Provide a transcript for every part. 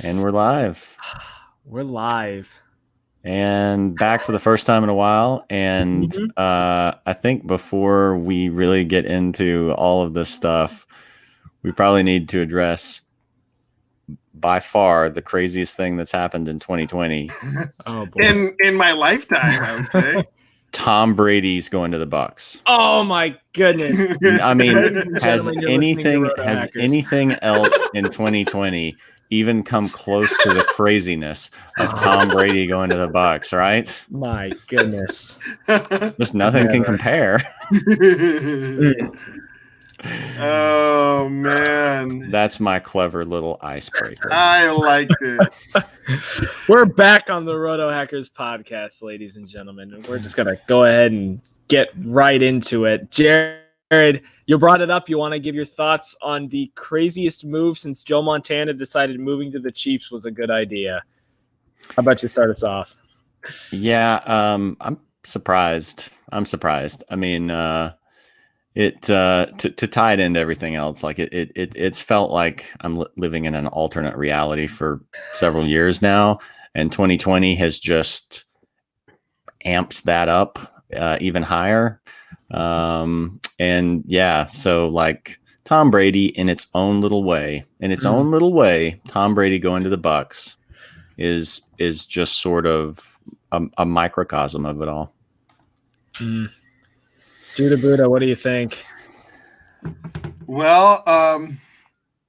And we're live. We're live. And back for the first time in a while. And I think before we really get into all of this stuff, we probably need to address by far the craziest thing that's happened in 2020. Oh boy. In my lifetime, I would say. Tom Brady's going to the Bucs. Oh my goodness. I mean, has Gentlemen, you're anything listening to Roto Hackers. else in 2020 even come close to the craziness of Tom Brady going to the Bucs, right? My goodness. Just nothing can compare. Oh man. That's my clever little icebreaker. I liked it. We're back on the Roto Hackers podcast, ladies and gentlemen. And we're just gonna go ahead and get right into it. Jared, you brought it up. You want to give your thoughts on the craziest move since Joe Montana decided moving to the Chiefs was a good idea? How about you start us off? Yeah, I'm surprised. I mean, to tie it into everything else, like it's felt like I'm living in an alternate reality for several years now, and 2020 has just amped that up even higher. And yeah, so like Tom Brady in its own little way, Tom Brady going to the Bucs is just sort of a microcosm of it all. Judah Buddha, what do you think? Well,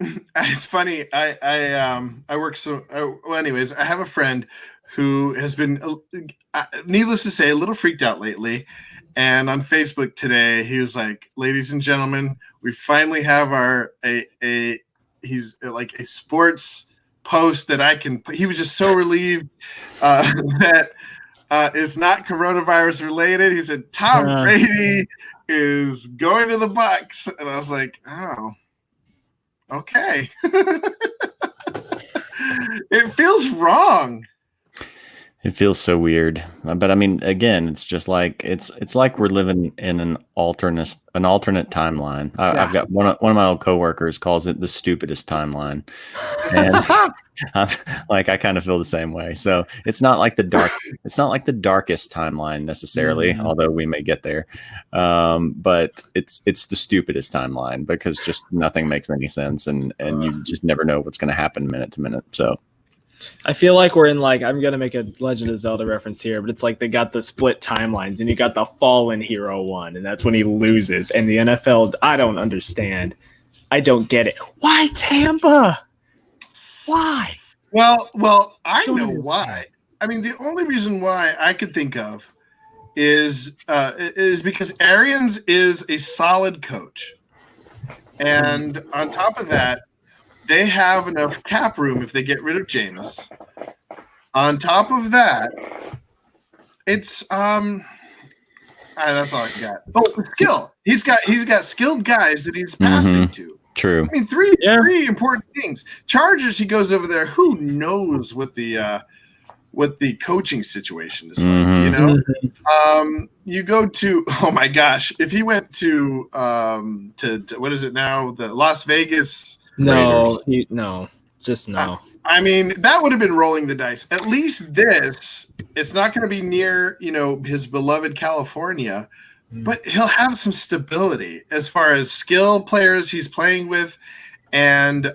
it's funny. I work anyways, I have a friend who has been, needless to say, a little freaked out lately. And on Facebook today, he was like, "Ladies and gentlemen, we finally have he's like a sports post that I can." He was just so relieved that is not coronavirus related. He said, "Tom Brady is going to the Bucs," and I was like, "Oh, okay." It feels wrong. It feels so weird, but I mean, again, it's just like it's like we're living in an alternate timeline. I've got one of my old coworkers calls it the stupidest timeline, and I kind of feel the same way. So it's not like the darkest timeline necessarily, although we may get there. But it's the stupidest timeline because just nothing makes any sense, and you just never know what's going to happen minute to minute. So. I feel like we're in I'm going to make a Legend of Zelda reference here, but it's like they got the split timelines and you got the fallen hero one, and that's when he loses. And the NFL, I don't understand. I don't get it. Why Tampa? Why? Well, I know why. I mean, the only reason why I could think of is because Arians is a solid coach. And on top of that, they have enough cap room if they get rid of Jameis. On top of that, it's that's all I got. Oh, skill. He's got skilled guys that he's passing to. True. I mean, three important things. Chargers, he goes over there. Who knows what the coaching situation is like? You know, you go to my gosh, if he went to what is it now? The Las Vegas. No. I mean, that would have been rolling the dice. At least it's not going to be near, his beloved California, but he'll have some stability as far as skill players he's playing with and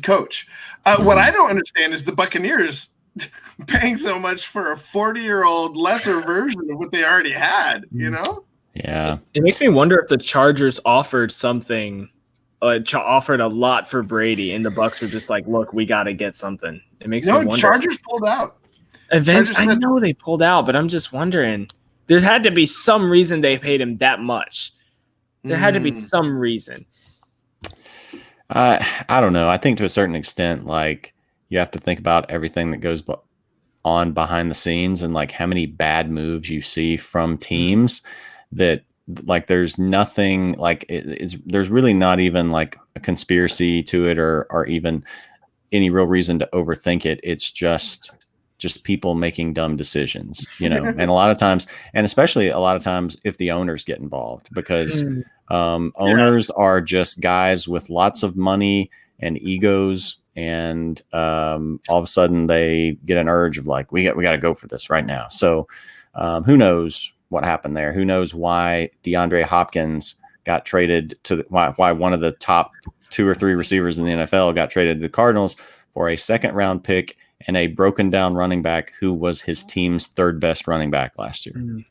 coach. What I don't understand is the Buccaneers paying so much for a 40-year-old lesser version of what they already had, Yeah, it makes me wonder if the Chargers offered something, offered a lot for Brady, and the Bucs were just like, "Look, we got to get something." It makes me wonder. Chargers pulled out. I know they pulled out, but I'm just wondering. There had to be some reason they paid him that much. There had to be some reason. I don't know. I think to a certain extent, like you have to think about everything that goes on behind the scenes and like how many bad moves you see from teams. That like there's nothing like there's really not even like a conspiracy to it or even any real reason to overthink it. It's just people making dumb decisions, and a lot of times, and especially a lot of times if the owners get involved, because owners are just guys with lots of money and egos, and all of a sudden they get an urge of like, we got to go for this right now. So who knows what happened there? Who knows why DeAndre Hopkins got traded to why one of the top 2 or 3 receivers in the NFL got traded to the Cardinals for a second-round pick and a broken-down running back who was his team's 3rd best running back last year.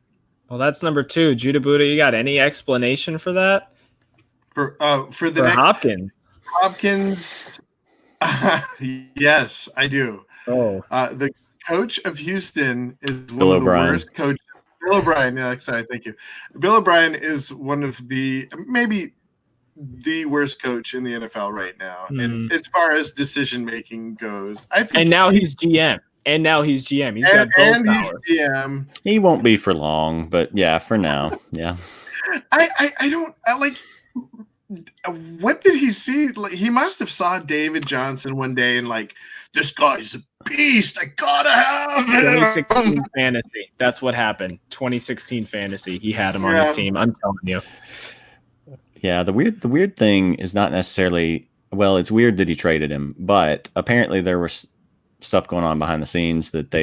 Well, that's number 2. Judah Buddha, you got any explanation for that? For next Hopkins. Hopkins, yes, I do. Oh, the coach of Houston is Bill one of the O'Brien. worst coaches. Bill O'Brien, yeah, sorry, thank you. Bill O'Brien is one of maybe the worst coach in the NFL right now. And as far as decision making goes, I think. And now he's GM. He's got both powers. He's GM. He won't be for long, but yeah, for now, yeah. I like. What did he see? Like, he must have saw David Johnson one day and like, this guy's a beast. I gotta have him. 2016 fantasy. That's what happened. 2016 fantasy. He had him on his team. I'm telling you. Yeah, the weird thing is not necessarily, well, it's weird that he traded him, but apparently there was stuff going on behind the scenes that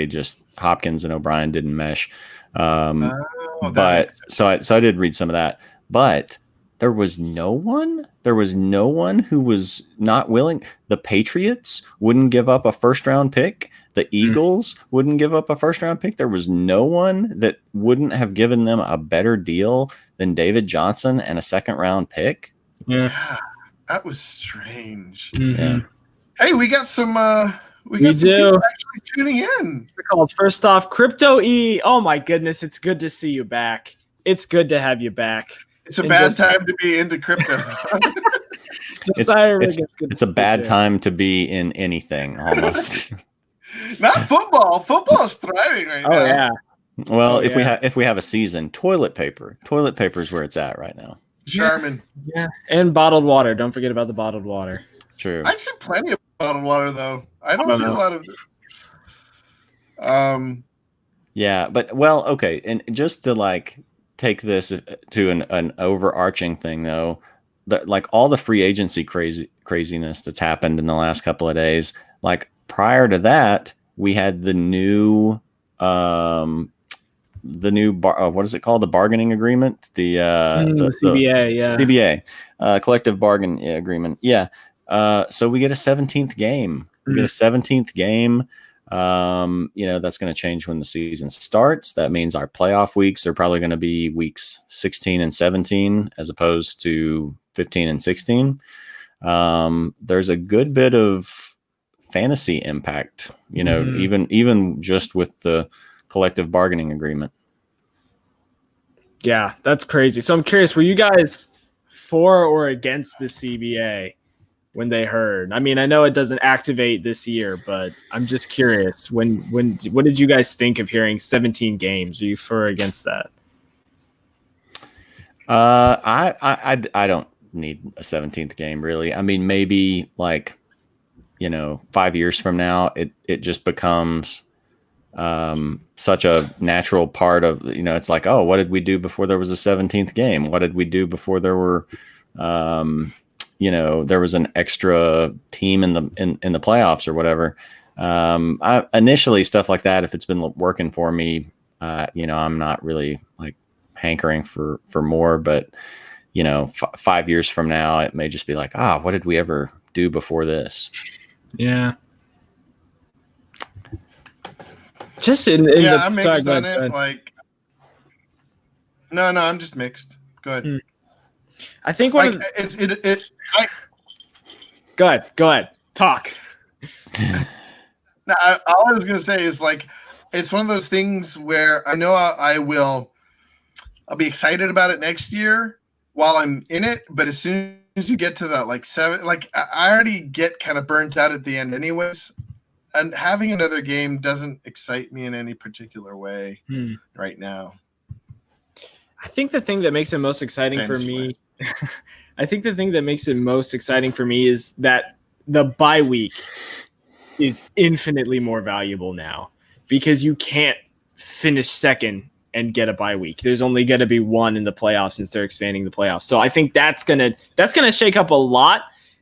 Hopkins and O'Brien didn't mesh. But so I did read some of that, but there was no one who was not willing. The Patriots wouldn't give up a 1st-round pick. The Eagles wouldn't give up a 1st-round pick. There was no one that wouldn't have given them a better deal than David Johnson and a 2nd-round pick. Yeah, that was strange. Yeah. Hey, we got some. We do. People actually tuning in. They're called, first off, Crypto E. Oh my goodness, it's good to see you back. It's good to have you back. It's a bad time to be into crypto. It's a bad time to be in anything almost. Not football. Football is thriving right now. Oh yeah. Well, if we have a season, toilet paper is where it's at right now. Charmin. Yeah, and bottled water. Don't forget about the bottled water. True. I see plenty of bottled water though. I don't see a lot of. Yeah, but well, okay, and just to like take this to an overarching thing though, like all the free agency craziness that's happened in the last couple of days, like prior to that, we had the new what is it called? The bargaining agreement, the CBA, CBA, collective bargain agreement. Yeah. So we get a 17th game. We get a 17th game. That's going to change when the season starts. That means our playoff weeks are probably going to be weeks 16 and 17 as opposed to 15 and 16. There's a good bit of fantasy impact, even just with the collective bargaining agreement. Yeah, that's crazy. So I'm curious, were you guys for or against the CBA when they heard? I mean, I know it doesn't activate this year, but I'm just curious. What did you guys think of hearing 17 games? Are you for or against that? I don't need a 17th game really. I mean, maybe like 5 years from now, it just becomes such a natural part of, it's like, oh, what did we do before there was a 17th game? What did we do before there were, there was an extra team in the playoffs or whatever. Initially stuff like that, if it's been working for me, I'm not really like hankering for more, but 5 years from now, it may just be like, what did we ever do before this? Yeah. Just in I'm mixed on it. Like, no, I'm just mixed. Go ahead. I think go ahead. Talk. No, all I was gonna say is like, it's one of those things where I know I'll be excited about it next year while I'm in it, but as soon as you get to that like 7, like I already get kind of burnt out at the end anyways. And having another game doesn't excite me in any particular way right now. I think the thing that makes it most exciting for me, is that the bye week is infinitely more valuable now because you can't finish second and get a bye week. There's only going to be one in the playoffs since they're expanding the playoffs. So I think that's gonna shake up a lot.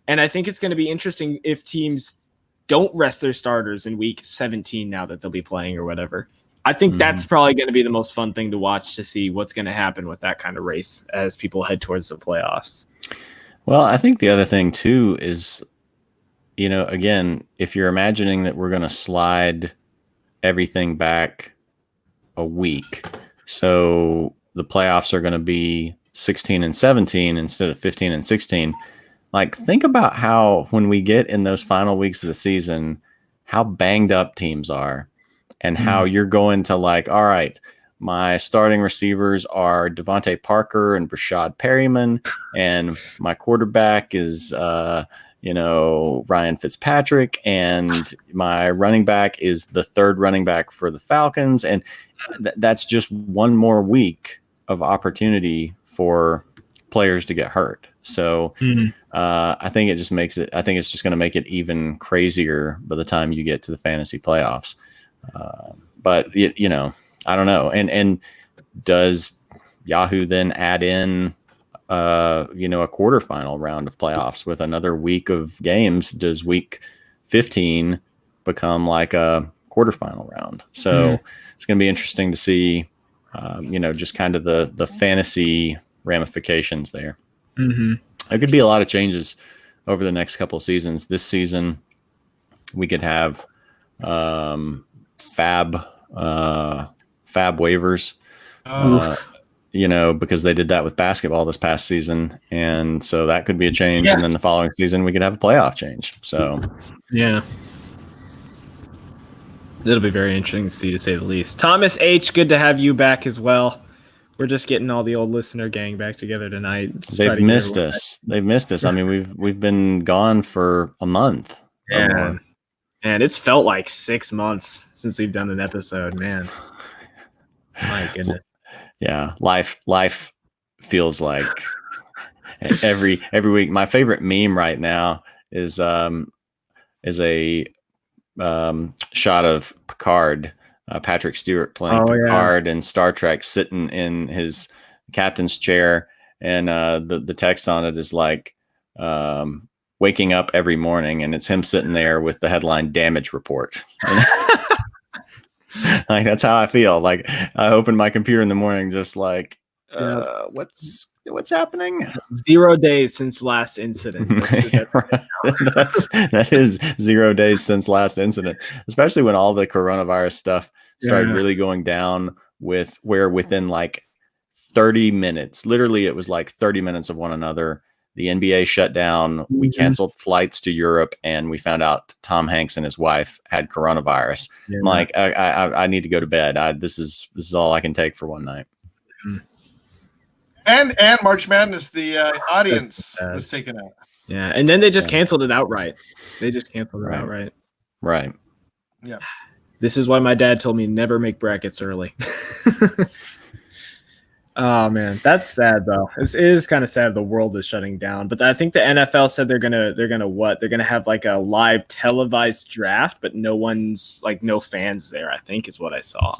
And I think it's going to be interesting if teams don't rest their starters in week 17 now that they'll be playing or whatever. I think that's probably going to be the most fun thing to watch, to see what's going to happen with that kind of race as people head towards the playoffs. Well, I think the other thing too is, again, if you're imagining that we're going to slide everything back a week, so the playoffs are going to be 16 and 17 instead of 15 and 16. Like, think about how when we get in those final weeks of the season, how banged up teams are, and how you're going to like, all right, my starting receivers are Devontae Parker and Brashad Perryman, and my quarterback is, Ryan Fitzpatrick, and my running back is the third running back for the Falcons. And that's just one more week of opportunity for players to get hurt. So I think it just makes it, I think it's just going to make it even crazier by the time you get to the fantasy playoffs. But I don't know. And does Yahoo then add in, a quarterfinal round of playoffs with another week of games? Does week 15 become like a quarterfinal round? So it's going to be interesting to see, just kind of the fantasy ramifications there. There could be a lot of changes over the next couple of seasons. This season, we could have fab waivers, because they did that with basketball this past season. And so that could be a change. Yes. And then the following season, we could have a playoff change. So, yeah. It'll be very interesting to see, to say the least. Thomas H., good to have you back as well. We're just getting all the old listener gang back together tonight. They've missed us. They've missed us. I mean, we've been gone for a month. Yeah. And it's felt like 6 months since we've done an episode, man. My goodness. Yeah. Life feels like every week. My favorite meme right now is a shot of Picard, Patrick Stewart playing Picard in Star Trek, sitting in his captain's chair, and the text on it is like waking up every morning, and it's him sitting there with the headline "Damage Report." Like, that's how I feel. Like, I open my computer in the morning, just like, what's happening? 0 days since last incident. That is 0 days since last incident, especially when all the coronavirus stuff started really going down, where within like 30 minutes, literally it was like 30 minutes of one another, the NBA shut down, we canceled flights to Europe, and we found out Tom Hanks and his wife had coronavirus. I'm like, I need to go to bed. This is all I can take for one night. And March Madness, the audience was taken out. Yeah, and then they just canceled it outright. Right. Yeah. This is why my dad told me never make brackets early. Oh man, that's sad though. It is kind of sad the world is shutting down. But I think the NFL said they're gonna have like a live televised draft, but no fans there, I think is what I saw.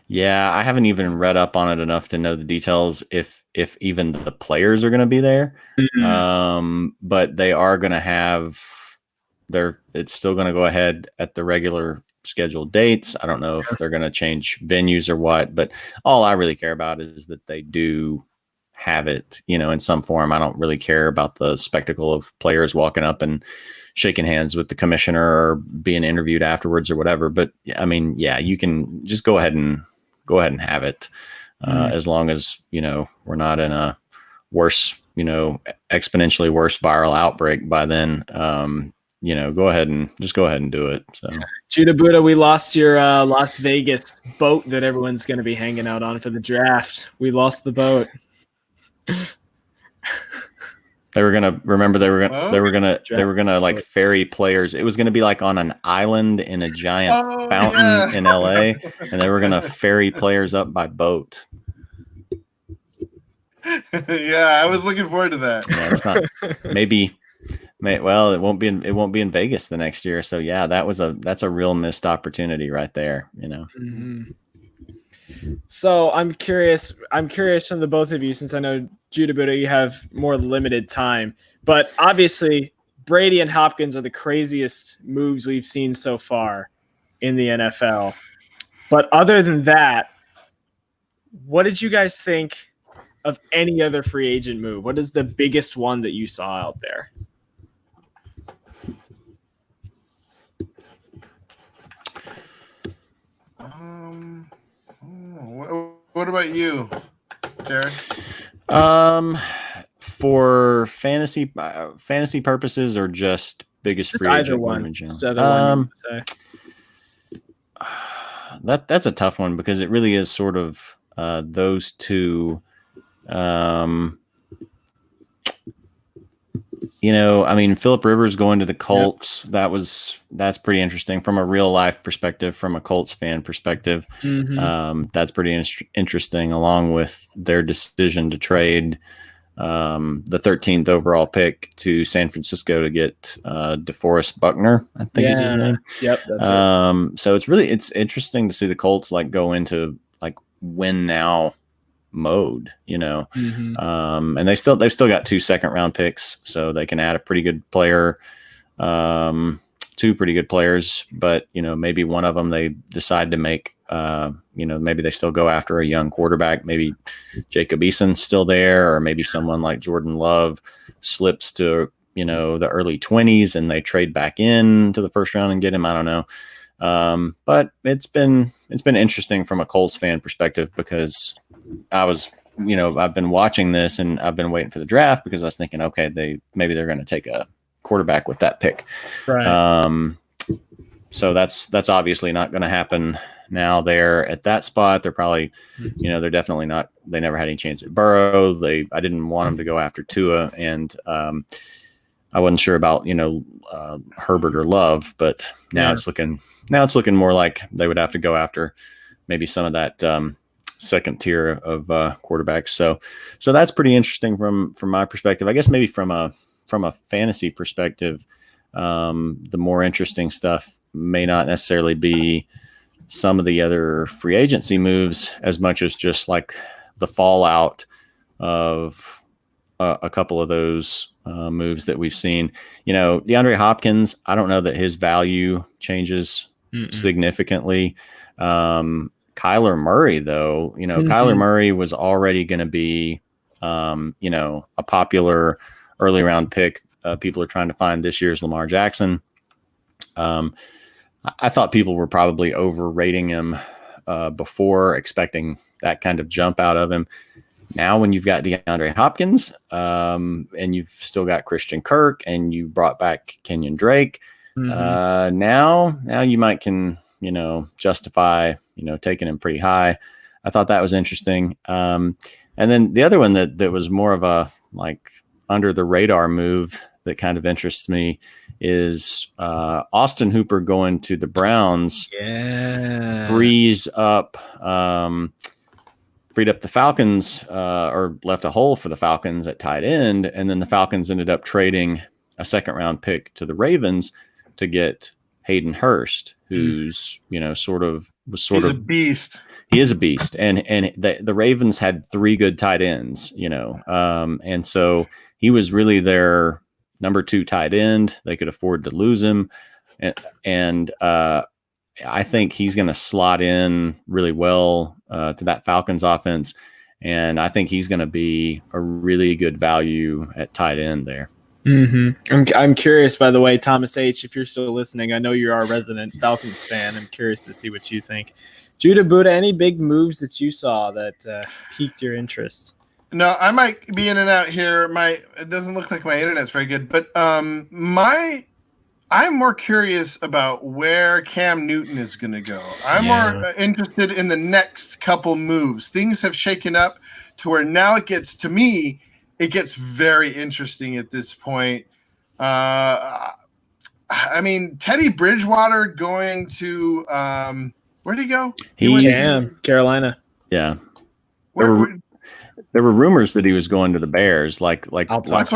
Yeah, I haven't even read up on it enough to know the details if even the players are going to be there. But they are going to have it's still going to go ahead at the regular scheduled dates. I don't know if they're going to change venues or what, but all I really care about is that they do have it, in some form. I don't really care about the spectacle of players walking up and shaking hands with the commissioner or being interviewed afterwards or whatever. But I mean, yeah, you can just go ahead and have it, as long as, we're not in a worse, exponentially worse viral outbreak by then. Go ahead and do it. So, Judah Buddha, we lost your Las Vegas boat that everyone's going to be hanging out on for the draft. We lost the boat. They were gonna like ferry players. It was gonna be like on an island in a giant fountain in LA, and they were gonna ferry players up by boat. Yeah, I was looking forward to that. Yeah, it's not. Well, it won't be in Vegas the next year. So yeah, that's a real missed opportunity right there. So I'm curious from the both of you, since I know Judah Buddha, you have more limited time, but obviously Brady and Hopkins are the craziest moves we've seen so far in the NFL. But other than that, what did you guys think of any other free agent move? What is the biggest one that you saw out there? What about you, Jared? For fantasy purposes, or just biggest Just free either agent one. move in general? Just either one you would say. That's a tough one, because it really is sort of those two. I mean, Phillip Rivers going to the Colts, yep. That's pretty interesting from a real life perspective, from a Colts fan perspective. Mm-hmm. That's pretty interesting, along with their decision to trade the 13th overall pick to San Francisco to get DeForest Buckner, I think is his name. Yep. That's it. So it's interesting to see the Colts go into win now mode, Mm-hmm. And they've still got 2 second-round picks, so they can add a pretty good player, 2 pretty good players, but maybe one of them they decide to make, maybe they still go after a young quarterback, maybe Jacob Eason's still there, or maybe someone like Jordan Love slips to the early 20s and they trade back in to the first round and get him. I don't know. But it's been interesting from a Colts fan perspective, because I've been watching this and I've been waiting for the draft, because I was thinking, okay, maybe they're going to take a quarterback with that pick. Right. So that's obviously not going to happen now. They're at that spot. They're probably, they're definitely not, they never had any chance at Burrow. I didn't want them to go after Tua, and I wasn't sure about, Herbert or Love, but now it's looking more like they would have to go after maybe some of that second tier of quarterbacks. So that's pretty interesting from my perspective. I guess maybe from a fantasy perspective, the more interesting stuff may not necessarily be some of the other free agency moves as much as just the fallout of a couple of those moves that we've seen. DeAndre Hopkins, I don't know that his value changes significantly. Kyler Murray, though, Kyler Murray was already going to be, a popular early round pick. People are trying to find this year's Lamar Jackson. I thought people were probably overrating him before, expecting that kind of jump out of him. Now, when you've got DeAndre Hopkins, and you've still got Christian Kirk, and you brought back Kenyon Drake, now you might can justify taking him pretty high. I thought that was interesting. And then the other one that was more of a under the radar move that kind of interests me is Austin Hooper going to the Browns. Yeah, freed up the Falcons, or left a hole for the Falcons at tight end, and then the Falcons ended up trading a second round pick to the Ravens to get Hayden Hurst, who's he's a beast. He is a beast, and the Ravens had 3 good tight ends, and so he was really their number 2 tight end. They could afford to lose him, and I think he's going to slot in really well to that Falcons offense, and I think he's going to be a really good value at tight end there. Mm-hmm. I'm curious, by the way, Thomas H., if you're still listening, I know you're our resident Falcons fan. I'm curious to see what you think. Judah Buddha, any big moves that you saw that piqued your interest? No, I might be in and out here. It doesn't look like my internet's very good, but I'm more curious about where Cam Newton is going to go. I'm more interested in the next couple moves. Things have shaken up to where now it gets very interesting at this point. I mean, Teddy Bridgewater going to where'd he go? Carolina. Yeah. there were rumors that he was going to the Bears. That's what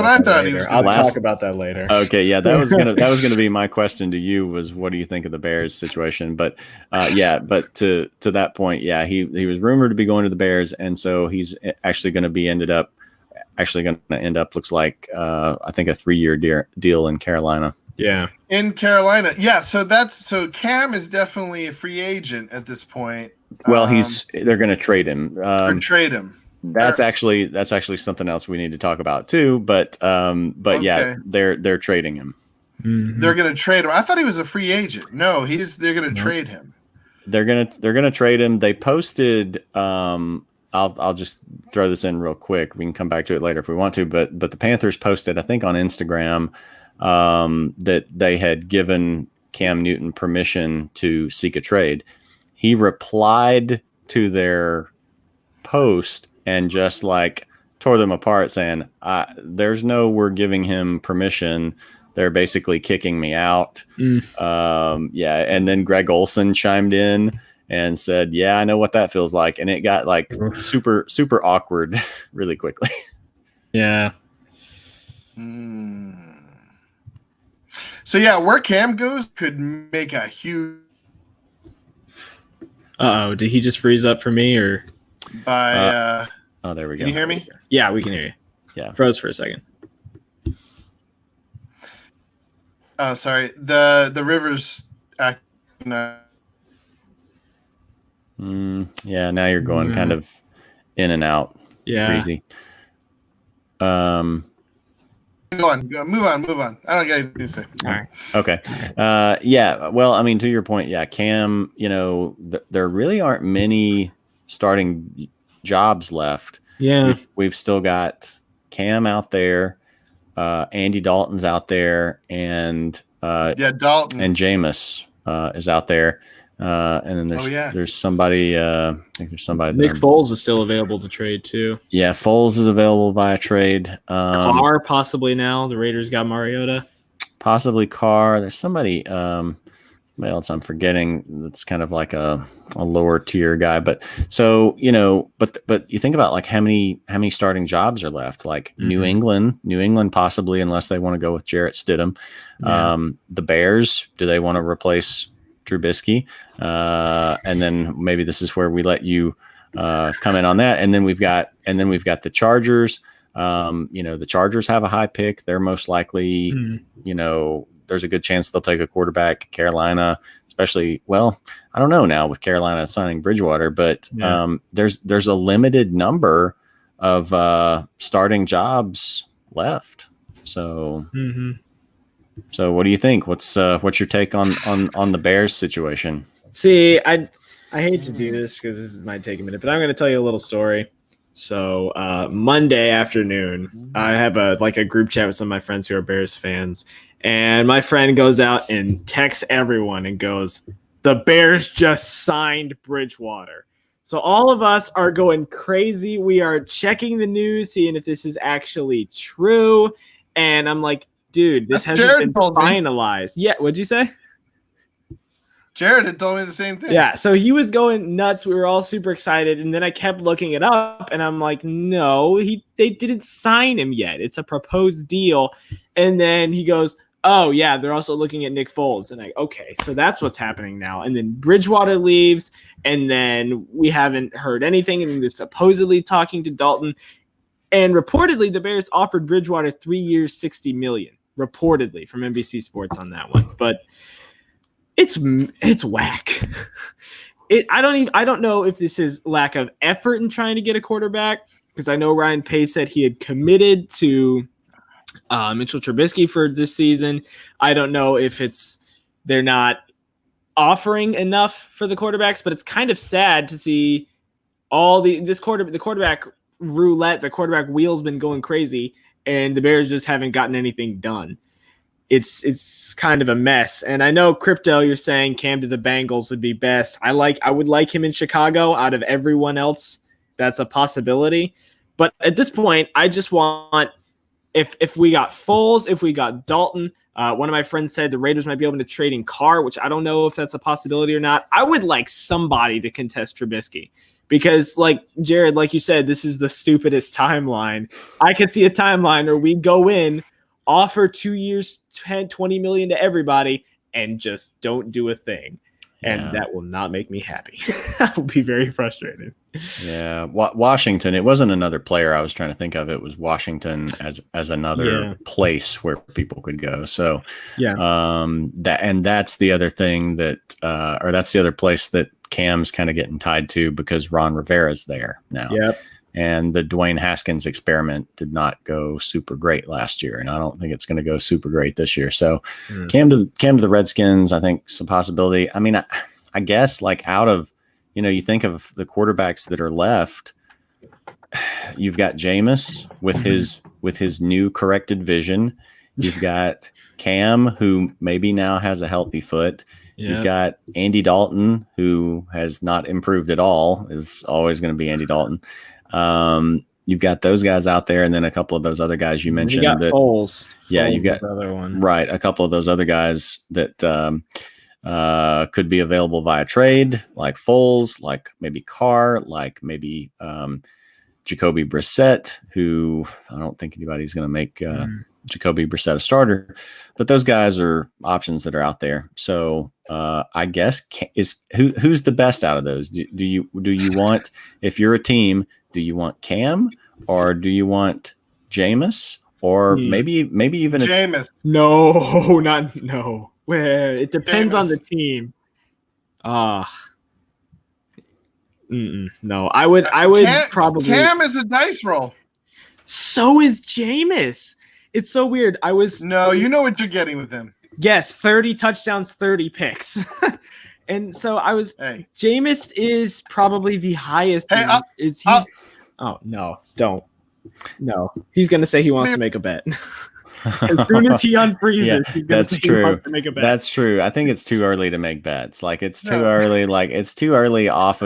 I thought he was I'll gonna talk about that later. Okay, yeah, that was gonna be my question to you, was what do you think of the Bears situation? But but to that point, yeah, he was rumored to be going to the Bears, and so he's actually going to end up looks like I think a 3-year deal in Carolina. Yeah. In Carolina. Yeah, so Cam is definitely a free agent at this point. Well, they're going to trade him. Or trade him. That's actually something else we need to talk about too. But Okay. yeah, they're trading him. Mhm. They're going to trade him. I thought he was a free agent. No, they're going to trade him. They're gonna trade him. They posted. I'll just throw this in real quick. We can come back to it later if we want to. But the Panthers posted, I think, on Instagram that they had given Cam Newton permission to seek a trade. He replied to their post and just like tore them apart, saying, "There's no we're giving him permission. They're basically kicking me out." Yeah, and then Greg Olson chimed in and said, "Yeah, I know what that feels like," and it got like super awkward really quickly. Yeah. So yeah, where Cam goes could make a huge Uh-oh, did he just freeze up for me or? by Oh, there we go. can you hear me? Yeah, we can hear you. Yeah. Froze for a second. Oh, sorry. The Rivers Yeah, now you're going kind of in and out. Yeah. Freezy. Go on. Move on. I don't got anything to say. All right. Okay. Yeah. Well, I mean, to your point, yeah, Cam, there really aren't many starting jobs left. Yeah. We've still got Cam out there, Andy Dalton's out there, and Dalton and Jameis is out there. And then there's somebody. I think there's somebody. Nick Foles is still available to trade too. Yeah, Foles is available via trade. Carr possibly now. The Raiders got Mariota. Possibly Carr. There's somebody else I'm forgetting that's kind of like a lower tier guy. But so but you think about like how many starting jobs are left? Like New England possibly, unless they want to go with Jarrett Stidham. Yeah. The Bears, do they want to replace Trubisky? And then maybe this is where we let you comment on that. And then we've got the Chargers. The Chargers have a high pick. They're most likely, there's a good chance they'll take a quarterback. Carolina, especially, well, I don't know now with Carolina signing Bridgewater, but there's a limited number of starting jobs left. So. So what do you think? What's your take on the Bears situation? See, I hate to do this because this might take a minute, but I'm going to tell you a little story. So Monday afternoon, I have a group chat with some of my friends who are Bears fans, and my friend goes out and texts everyone and goes, "The Bears just signed Bridgewater." So all of us are going crazy. We are checking the news, seeing if this is actually true, and I'm like, dude, this hasn't been finalized. Yeah, what'd you say? Jared had told me the same thing. Yeah, so he was going nuts. We were all super excited, and then I kept looking it up, and I'm like, no, they didn't sign him yet. It's a proposed deal. And then he goes, oh, yeah, they're also looking at Nick Foles. And okay, so that's what's happening now. And then Bridgewater leaves, and then we haven't heard anything, and they're supposedly talking to Dalton. And reportedly, the Bears offered Bridgewater 3 years, $60 million. Reportedly from NBC Sports on that one, but it's whack. I don't know if this is lack of effort in trying to get a quarterback, because I know Ryan Pace said he had committed to Mitchell Trubisky for this season. I don't know if they're not offering enough for the quarterbacks, but it's kind of sad to see all the quarterback roulette, the quarterback wheel's been going crazy, and the Bears just haven't gotten anything done. It's kind of a mess. And I know, Crypto, you're saying Cam to the Bengals would be best. I would like him in Chicago out of everyone else. That's a possibility. But at this point, I just want, if we got Foles, if we got Dalton, one of my friends said the Raiders might be able to trade in Carr, which I don't know if that's a possibility or not. I would like somebody to contest Trubisky, because, like Jared, like you said, this is the stupidest timeline. I could see a timeline where we go in, offer 2 years, 20 million to everybody, and just don't do a thing. And that will not make me happy. I'll be very frustrated. Yeah, Washington. It wasn't another player I was trying to think of. It was Washington as another place where people could go. So that's the other thing that, or that's the other place that Cam's kind of getting tied to, because Ron Rivera's there now. Yep. And the Dwayne Haskins experiment did not go super great last year, and I don't think it's going to go super great this year. So Cam to the Redskins, I think, is a possibility. I mean, I guess like out of, you think of the quarterbacks that are left, you've got Jameis with his new corrected vision. You've got Cam, who maybe now has a healthy foot. Yeah. You've got Andy Dalton, who has not improved at all, is always going to be Andy Dalton. You've got those guys out there, and then a couple of those other guys you mentioned. You got Foles. Yeah, Foles you got other one. Right, a couple of those other guys that could be available via trade, like Foles, like maybe Carr, like maybe Jacoby Brissett, who I don't think anybody's going to make Jacoby Brissett a starter, but those guys are options that are out there. So I guess who's the best out of those? Do you want, if you're a team, do you want Cam or do you want Jameis or maybe even Jameis? No. Where it depends on the team. No, I would probably. Cam is a dice roll. So is Jameis. It's so weird. No, you know what you're getting with him. Yes, 30 touchdowns, 30 picks. And so Jameis is probably the highest. Is he? Oh, no, don't. No, he's going to say he wants to make a bet. As soon as he unfreezes, he's going to say he wants to make a bet. That's true. I think it's too early to make bets. Like, it's too early. Like, it's too early off of